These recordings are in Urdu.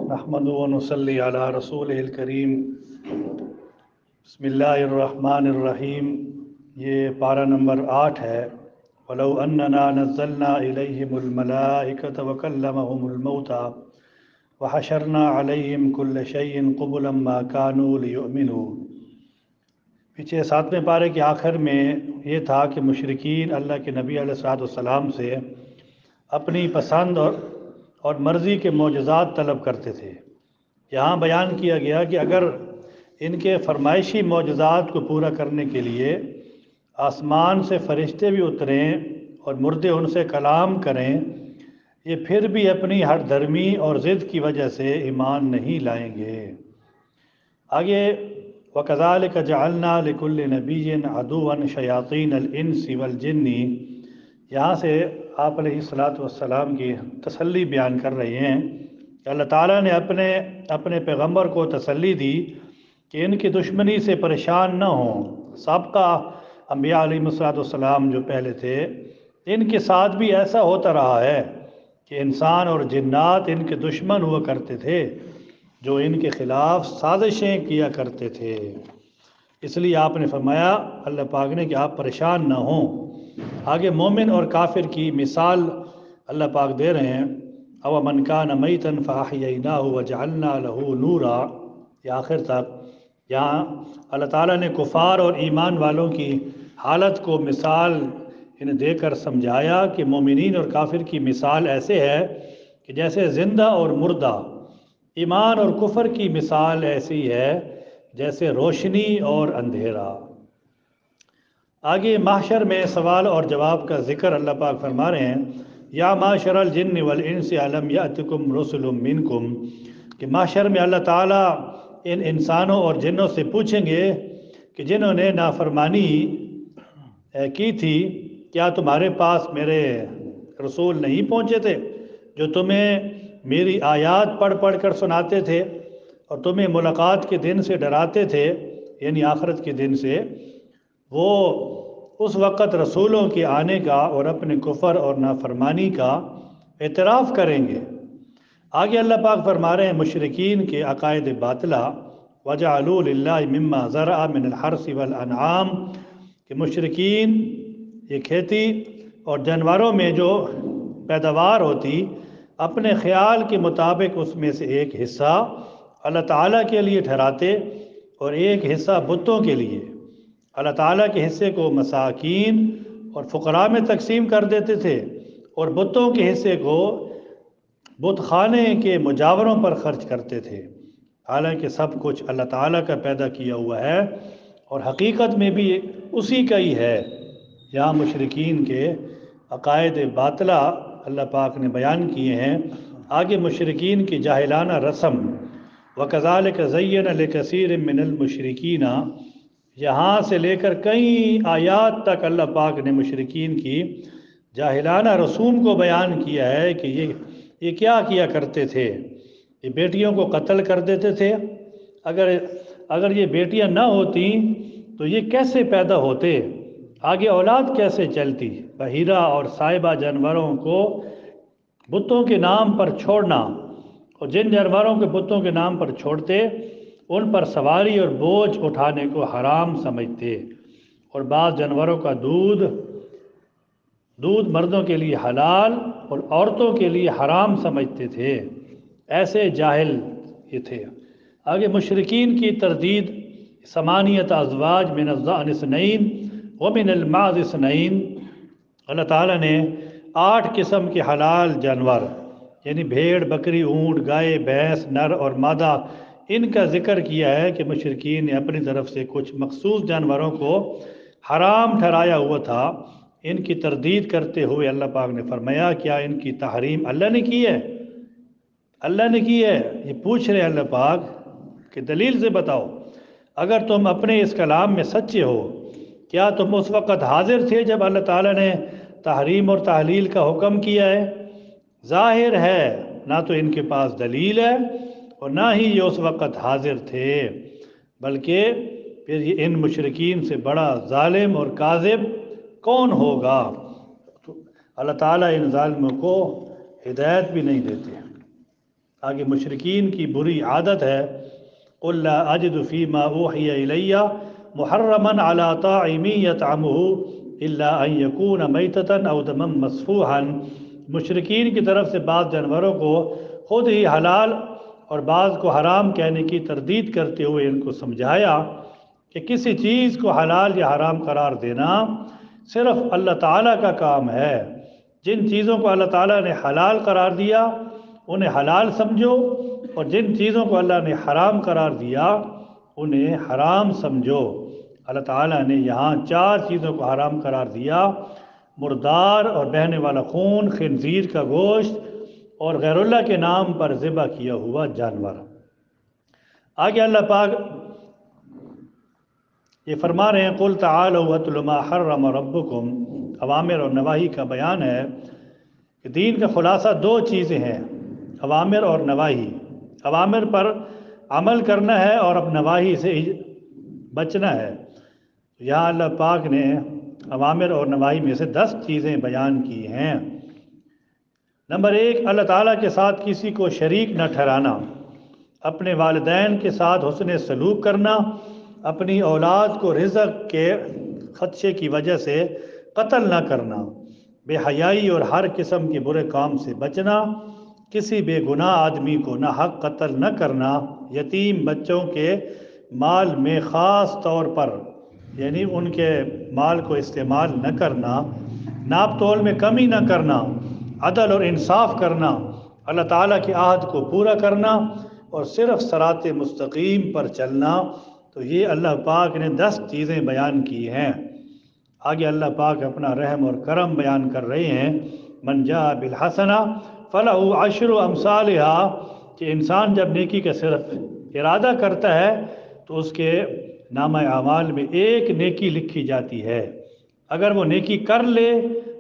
نحمدہ و نصلی علی رسولہ الکریم بسم اللہ الرحمن الرحیم۔ یہ پارہ نمبر 8 ہے۔ وَلَوْ أَنَّنَا نَزَّلْنَا إِلَيْهِمُ الْمَلَائِكَةَ وَكَلَّمَهُمُ الْمَوْتَى وَحَشَرْنَا عَلَيْهِمْ كُلَّ شَيْءٍ قُبُلًا مَا كَانُوا لِيُؤْمِنُوا۔ پیچھے 7ویں پارے کے آخر میں یہ تھا کہ مشرکین اللہ کے نبی علیہ السلام سے اپنی پسند اور مرضی کے معجزات طلب کرتے تھے۔ یہاں بیان کیا گیا کہ اگر ان کے فرمائشی معجزات کو پورا کرنے کے لیے آسمان سے فرشتے بھی اتریں اور مردے ان سے کلام کریں، یہ پھر بھی اپنی ہر دھرمی اور ضد کی وجہ سے ایمان نہیں لائیں گے۔ آگے وَكَذَلِكَ جَعَلْنَا لِكُلِّ نَبِيٍّ عَدُوًّا شَيَاطِينَ الْإِنسِ وَالْجِنِّ۔ یہاں سے آپ علیہ السلام کی تسلی بیان کر رہے ہیں کہ اللہ تعالیٰ نے اپنے پیغمبر کو تسلی دی کہ ان کی دشمنی سے پریشان نہ ہوں۔ سابقہ انبیاء علیہ السلام جو پہلے تھے، ان کے ساتھ بھی ایسا ہوتا رہا ہے کہ انسان اور جنات ان کے دشمن ہوا کرتے تھے، جو ان کے خلاف سازشیں کیا کرتے تھے۔ اس لیے آپ نے فرمایا اللہ پاک نے کہ آپ پریشان نہ ہوں۔ آگے مومن اور کافر کی مثال اللہ پاک دے رہے ہیں۔ او من کان میتا فاحییناہ وجعلنا لہ نورا، یہ آخر تک یہاں اللہ تعالیٰ نے کفار اور ایمان والوں کی حالت کو مثال انہیں دے کر سمجھایا کہ مومنین اور کافر کی مثال ایسے ہے کہ جیسے زندہ اور مردہ۔ ایمان اور کفر کی مثال ایسی ہے جیسے روشنی اور اندھیرا۔ آگے محشر میں سوال اور جواب کا ذکر اللہ پاک فرما رہے ہیں۔ یا معشر الجن والانس الم یأتکم رسل منکم، کہ محشر میں اللہ تعالیٰ ان انسانوں اور جنوں سے پوچھیں گے کہ جنہوں نے نافرمانی کی تھی، کیا تمہارے پاس میرے رسول نہیں پہنچے تھے جو تمہیں میری آیات پڑھ پڑھ کر سناتے تھے اور تمہیں ملاقات کے دن سے ڈراتے تھے، یعنی آخرت کے دن سے؟ وہ اس وقت رسولوں کے آنے کا اور اپنے کفر اور نافرمانی کا اعتراف کریں گے۔ آگے اللہ پاک فرما رہے ہیں مشرکین کے عقائد باطلہ وَجَعَلُوا لِلَّهِ مِمَّا زَرَعَ مِنَ الْحَرْثِ وَالْأَنْعَامِ، کہ مشرکین یہ کھیتی اور جانوروں میں جو پیداوار ہوتی اپنے خیال کے مطابق اس میں سے ایک حصہ اللہ تعالیٰ کے لیے ٹھہراتے اور ایک حصہ بتوں کے لیے۔ اللہ تعالیٰ کے حصے کو مساکین اور فقراء میں تقسیم کر دیتے تھے اور بتوں کے حصے کو بت خانے کے مجاوروں پر خرچ کرتے تھے، حالانکہ سب کچھ اللہ تعالیٰ کا پیدا کیا ہوا ہے اور حقیقت میں بھی اسی کا ہی ہے۔ یہاں مشرکین کے عقائد باطلہ اللہ پاک نے بیان کیے ہیں۔ آگے مشرکین کی جاہلانہ رسم وَكَذَلِكَ زَيَّنَ لِكَثِيرٍ مِّنَ الْمُشْرِكِينَ، یہاں سے لے کر کئی آیات تک اللہ پاک نے مشرکین کی جاہلانہ رسوم کو بیان کیا ہے کہ یہ کیا کیا کرتے تھے۔ یہ بیٹیوں کو قتل کر دیتے تھے۔ اگر یہ بیٹیاں نہ ہوتی تو یہ کیسے پیدا ہوتے، آگے اولاد کیسے چلتی؟ بحیرہ اور صائبہ جانوروں کو بتوں کے نام پر چھوڑنا، اور جن جانوروں کے بتوں کے نام پر چھوڑتے ان پر سواری اور بوجھ اٹھانے کو حرام سمجھتے، اور بعض جانوروں کا دودھ مردوں کے لیے حلال اور عورتوں کے لیے حرام سمجھتے تھے۔ ایسے جاہل یہ تھے۔ آگے مشرکین کی تردید ثمانیۃ ازواج من الضأن اثنین ومن المعز اثنین، اللہ تعالیٰ نے 8 قسم کے حلال جانور یعنی بھیڑ، بکری، اونٹ، گائے، بھینس، نر اور مادہ، ان کا ذکر کیا ہے کہ مشرکین نے اپنی طرف سے کچھ مخصوص جانوروں کو حرام ٹھہرایا ہوا تھا۔ ان کی تردید کرتے ہوئے اللہ پاک نے فرمایا کیا ان کی تحریم اللہ نے کی ہے؟ اللہ نے کی ہے؟ یہ پوچھ رہے اللہ پاک کہ دلیل سے بتاؤ۔ اگر تم اپنے اس کلام میں سچے ہو، کیا تم اس وقت حاضر تھے جب اللہ تعالیٰ نے تحریم اور تحلیل کا حکم کیا ہے؟ ظاہر ہے نہ تو ان کے پاس دلیل ہے اور نہ ہی یہ اس وقت حاضر تھے، بلکہ پھر یہ ان مشرکین سے بڑا ظالم اور کاذب کون ہوگا؟ تو اللہ تعالیٰ ان ظالموں کو ہدایت بھی نہیں دیتے۔ آگے مشرکین کی بری عادت ہے، قُلْ لَا أَجِدُ فِي مَا أُوحِيَ إِلَيَّ مُحَرَّمًا عَلَىٰ طَاعِمٍ يَطْعَمُهُ إِلَّا أَن يَكُونَ مَيْتَةً أَوْ دَمًا مَّسْفُوحًا۔ مشرکین کی طرف سے بعض جانوروں کو خود ہی حلال اور بعض کو حرام کہنے کی تردید کرتے ہوئے ان کو سمجھایا کہ کسی چیز کو حلال یا حرام قرار دینا صرف اللہ تعالیٰ کا کام ہے۔ جن چیزوں کو اللہ تعالیٰ نے حلال قرار دیا انہیں حلال سمجھو، اور جن چیزوں کو اللہ نے حرام قرار دیا انہیں حرام سمجھو۔ اللہ تعالیٰ نے یہاں 4 چیزوں کو حرام قرار دیا: مردار اور بہنے والا خون، خنزیر کا گوشت، اور غیر اللہ کے نام پر ذبح کیا ہوا جانور۔ آگے اللہ پاک یہ فرما رہے ہیں، قُلْ تَعَالَوْا أَتْلُ مَا حَرَّمَ رَبُّكُمْ۔ اوامر اور نواہی کا بیان ہے کہ دین کا خلاصہ 2 چیزیں ہیں، اوامر اور نواہی۔ اوامر پر عمل کرنا ہے اور اب نواہی سے بچنا ہے۔ یہاں اللہ پاک نے اوامر اور نواہی میں سے 10 چیزیں بیان کی ہیں۔ نمبر 1، اللہ تعالیٰ کے ساتھ کسی کو شریک نہ ٹھہرانا، اپنے والدین کے ساتھ حسن سلوک کرنا، اپنی اولاد کو رزق کے خدشے کی وجہ سے قتل نہ کرنا، بے حیائی اور ہر قسم کے برے کام سے بچنا، کسی بے گناہ آدمی کو ناحق قتل نہ کرنا، یتیم بچوں کے مال میں خاص طور پر یعنی ان کے مال کو استعمال نہ کرنا، ناپ تول میں کمی نہ کرنا، عدل اور انصاف کرنا، اللہ تعالیٰ کے عہد کو پورا کرنا اور صرف صراط مستقیم پر چلنا۔ تو یہ اللہ پاک نے 10 چیزیں بیان کی ہیں۔ آگے اللہ پاک اپنا رحم اور کرم بیان کر رہے ہیں، من جاء بالحسنہ فلہ عشر امثالها، کہ انسان جب نیکی کا صرف ارادہ کرتا ہے تو اس کے نامہ اعمال میں 1 نیکی لکھی جاتی ہے، اگر وہ نیکی کر لے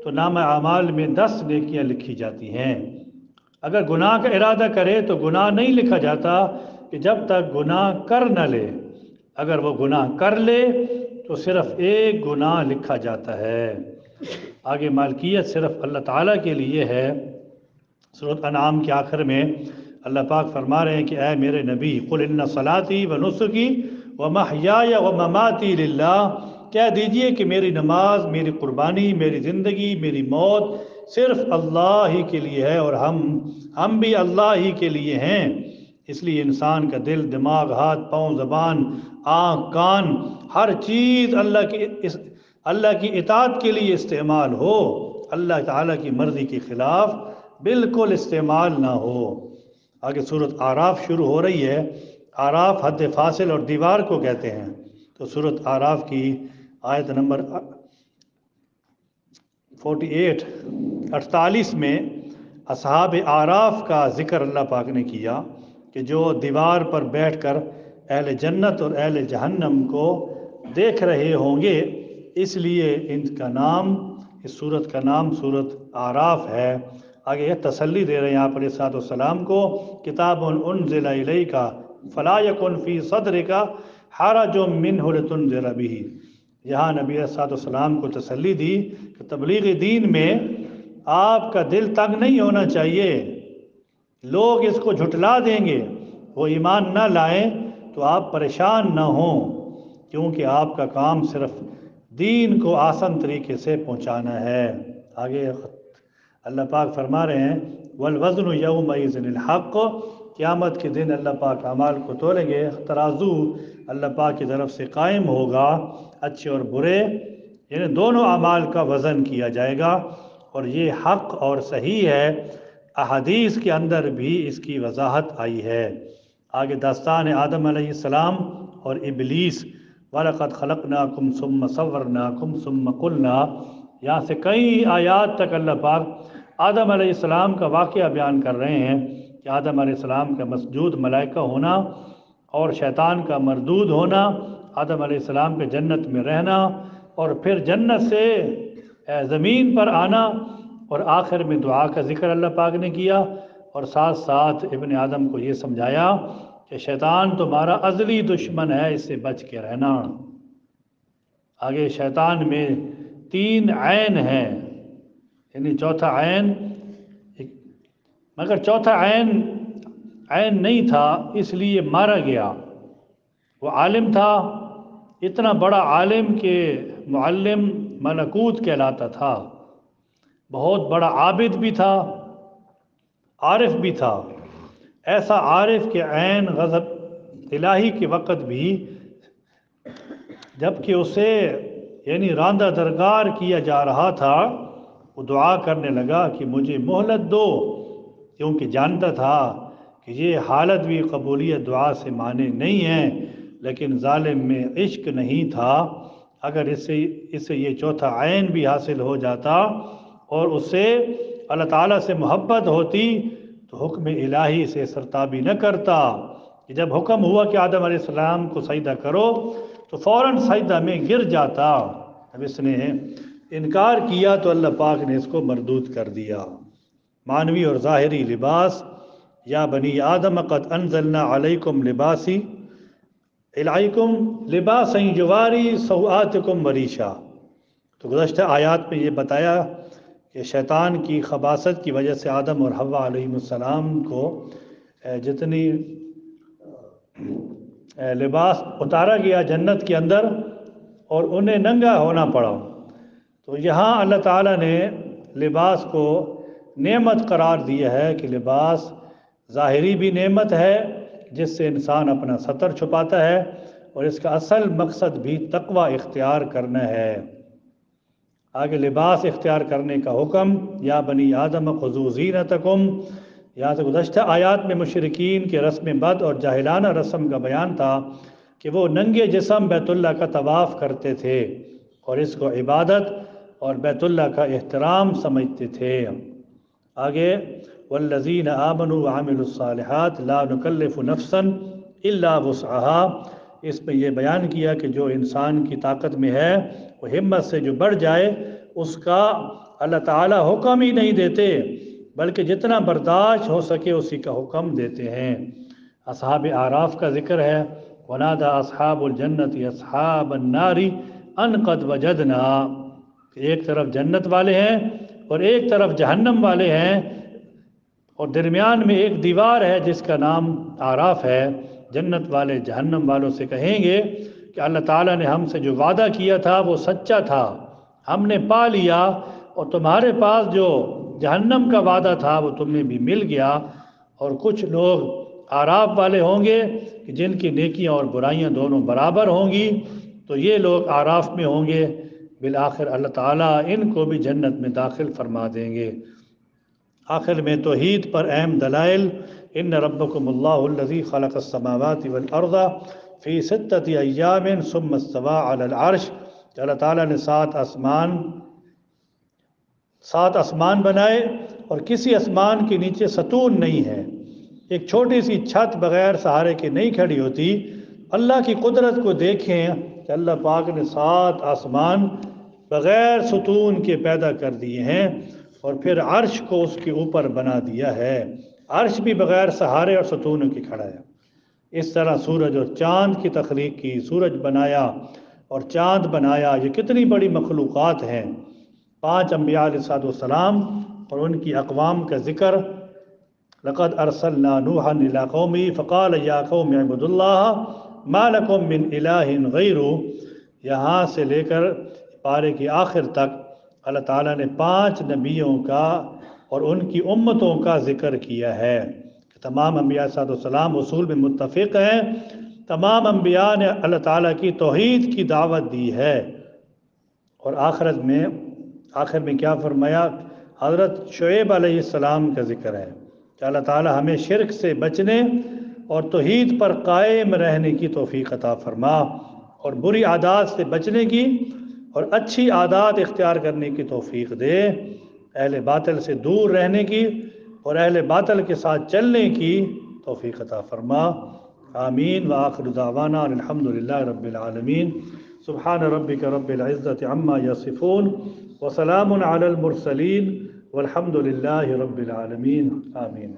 تو نامہ اعمال میں 10 نیکیاں لکھی جاتی ہیں۔ اگر گناہ کا ارادہ کرے تو گناہ نہیں لکھا جاتا کہ جب تک گناہ کر نہ لے، اگر وہ گناہ کر لے تو صرف 1 گناہ لکھا جاتا ہے۔ آگے مالکیت صرف اللہ تعالیٰ کے لیے ہے۔ سورۃ انعام کے آخر میں اللہ پاک فرما رہے ہیں کہ اے میرے نبی، قل ان صلاتی و نسکی و محیای و مماتی للہ، کہہ دیجئے کہ میری نماز، میری قربانی، میری زندگی، میری موت صرف اللہ ہی کے لیے ہے، اور ہم بھی اللہ ہی کے لیے ہیں۔ اس لیے انسان کا دل، دماغ، ہاتھ، پاؤں، زبان، آنکھ، کان، ہر چیز اللہ کی اطاعت کے لیے استعمال ہو، اللہ تعالیٰ کی مرضی کے خلاف بالکل استعمال نہ ہو۔ آگے سورۃ اعراف شروع ہو رہی ہے۔ اعراف حد فاصل اور دیوار کو کہتے ہیں۔ تو سورۃ اعراف کی آیت نمبر 48 میں اصحاب اعراف کا ذکر اللہ پاک نے کیا کہ جو دیوار پر بیٹھ کر اہل جنت اور اہل جہنم کو دیکھ رہے ہوں گے، اس لیے اس سورت کا نام سورۃ اعراف ہے۔ آگے یہ تسلی دے رہے ہیں آپ علیہ السلام کو، کتاب انزل الیک فلا یکن فی صدرک حرج منہ لتنذر بہ۔ یہاں نبی علیہ السلام کو تسلی دی کہ تبلیغ دین میں آپ کا دل تنگ نہیں ہونا چاہیے، لوگ اس کو جھٹلا دیں گے، وہ ایمان نہ لائیں تو آپ پریشان نہ ہوں، کیونکہ آپ کا کام صرف دین کو آسان طریقے سے پہنچانا ہے۔ آگے اللہ پاک فرما رہے ہیں والوزن یومئذ الحق، قیامت کے دن اللہ پاک اعمال کو تولیں گے، ترازو اللہ پاک کی طرف سے قائم ہوگا، اچھے اور برے یعنی دونوں اعمال کا وزن کیا جائے گا، اور یہ حق اور صحیح ہے۔ احادیث کے اندر بھی اس کی وضاحت آئی ہے۔ آگے داستان آدم علیہ السلام اور ابلیس، وَلَقَدْ خَلَقْنَاكُمْ ثُمَّ صَوَّرْنَاكُمْ ثُمَّ قُلْنَا، یہاں سے کئی آیات تک اللہ پاک آدم علیہ السلام کا واقعہ بیان کر رہے ہیں کہ آدم علیہ السلام کا مسجود ملائکہ ہونا اور شیطان کا مردود ہونا، آدم علیہ السلام کے جنت میں رہنا اور پھر جنت سے زمین پر آنا، اور آخر میں دعا کا ذکر اللہ پاک نے کیا، اور ساتھ ساتھ ابن آدم کو یہ سمجھایا کہ شیطان تمہارا ازلی دشمن ہے، اس سے بچ کے رہنا۔ آگے شیطان میں 3 عین ہیں، یعنی چوتھا عین، مگر چوتھا عین عین نہیں تھا اس لیے مارا گیا۔ وہ عالم تھا، اتنا بڑا عالم کہ معلم ملکوت کہلاتا تھا، بہت بڑا عابد بھی تھا، عارف بھی تھا، ایسا عارف کہ عین غضب الہی کے وقت بھی جب کہ اسے یعنی راندہ درگار کیا جا رہا تھا، وہ دعا کرنے لگا کہ مجھے مہلت دو، کیونکہ جانتا تھا کہ یہ حالت بھی قبولیت دعا سے مانے نہیں ہے، لیکن ظالم میں عشق نہیں تھا۔ اگر اسے یہ چوتھا عین بھی حاصل ہو جاتا اور اسے اللہ تعالیٰ سے محبت ہوتی تو حکم الہی سے سرتابی نہ کرتا کہ جب حکم ہوا کہ آدم علیہ السلام کو سجدہ کرو تو فوراً سجدہ میں گر جاتا۔ اب اس نے انکار کیا تو اللہ پاک نے اس کو مردود کر دیا۔ معنوی اور ظاہری لباس، یا بنی آدم قد انزلنا علیکم لباسی علیکم لباسا یواری سوآتکم وریشا۔ تو گزشتہ آیات میں یہ بتایا کہ شیطان کی خباثت کی وجہ سے آدم اور حوا علیہ السلام کو جتنی لباس اتارا گیا جنت کے اندر اور انہیں ننگا ہونا پڑا۔ تو یہاں اللہ تعالیٰ نے لباس کو نعمت قرار دیا ہے کہ لباس ظاہری بھی نعمت ہے جس سے انسان اپنا ستر چھپاتا ہے، اور اس کا اصل مقصد بھی تقوی اختیار کرنا ہے۔ آگے لباس اختیار کرنے کا حکم، یا بنی آدم خذوا زینتکم، یہاں سے گزشتہ آیات میں مشرکین کے رسم بد اور جاہلانہ رسم کا بیان تھا کہ وہ ننگے جسم بیت اللہ کا طواف کرتے تھے اور اس کو عبادت اور بیت اللہ کا احترام سمجھتے تھے۔ آگے والذین آمنوا وعملوا الصالحات لا نکلف نفسا الا وسعها، اس میں یہ بیان کیا کہ جو انسان کی طاقت میں ہے وہ ہمت سے جو بڑھ جائے اس کا اللہ تعالیٰ حکم ہی نہیں دیتے، بلکہ جتنا برداشت ہو سکے اسی کا حکم دیتے ہیں۔ اصحاب اعراف کا ذکر ہے، ونادى اصحاب الجنت اصحاب النار ان قد وجدنا، ایک طرف جنت والے ہیں اور ایک طرف جہنم والے ہیں، اور درمیان میں ایک دیوار ہے جس کا نام اعراف ہے۔ جنت والے جہنم والوں سے کہیں گے کہ اللہ تعالیٰ نے ہم سے جو وعدہ کیا تھا وہ سچا تھا، ہم نے پا لیا، اور تمہارے پاس جو جہنم کا وعدہ تھا وہ تمہیں بھی مل گیا۔ اور کچھ لوگ اعراف والے ہوں گے کہ جن کی نیکیاں اور برائیاں دونوں برابر ہوں گی، تو یہ لوگ اعراف میں ہوں گے، بالآخر اللہ تعالیٰ ان کو بھی جنت میں داخل فرما دیں گے۔ آخر میں توحید پر اہم دلائل، ان ربکم اللہ الذی خلق السماوات والارض فی ستۃ ایام ثم استوى علی العرش، کہ اللہ تعالیٰ نے سات آسمان بنائے اور کسی آسمان کے نیچے ستون نہیں ہے، ایک چھوٹی سی چھت بغیر سہارے کے نہیں کھڑی ہوتی۔ اللہ کی قدرت کو دیکھیں کہ اللہ پاک نے سات آسمان بغیر ستون کے پیدا کر دیے ہیں، اور پھر عرش کو اس کے اوپر بنا دیا ہے، عرش بھی بغیر سہارے اور ستون کے کھڑا ہے۔ اس طرح سورج اور چاند کی تخلیق کی، سورج بنایا اور چاند بنایا، یہ کتنی بڑی مخلوقات ہیں۔ 5 انبیاء علیہ السلام اور ان کی اقوام کا ذکر، لقد ارسلنا نوحا الى قومه فقال یا قوم اعبدوا اللہ ما لکم من الہ غیرہ، یہاں سے لے کر پارے کی آخر تک اللہ تعالیٰ نے 5 نبیوں کا اور ان کی امتوں کا ذکر کیا ہے۔ تمام انبیاء صلی اللہ علیہ وسلم اصول میں متفق ہیں، تمام انبیاء نے اللہ تعالیٰ کی توحید کی دعوت دی ہے۔ اور آخر میں کیا فرمایا؟ حضرت شعیب علیہ السلام کا ذکر ہے کہ اللہ تعالیٰ ہمیں شرک سے بچنے اور توحید پر قائم رہنے کی توفیق عطا فرما، اور بری عادات سے بچنے کی اور اچھی عادات اختیار کرنے کی توفیق دے، اہل باطل سے دور رہنے کی اور اہل باطل کے ساتھ چلنے کی توفیق عطا فرما۔ آمین۔ وآخر دعوانا الحمدللہ رب العالمین۔ سبحان ربک رب العزت عما یصفون وسلام علی المرسلین والحمدللہ رب العالمین۔ آمین۔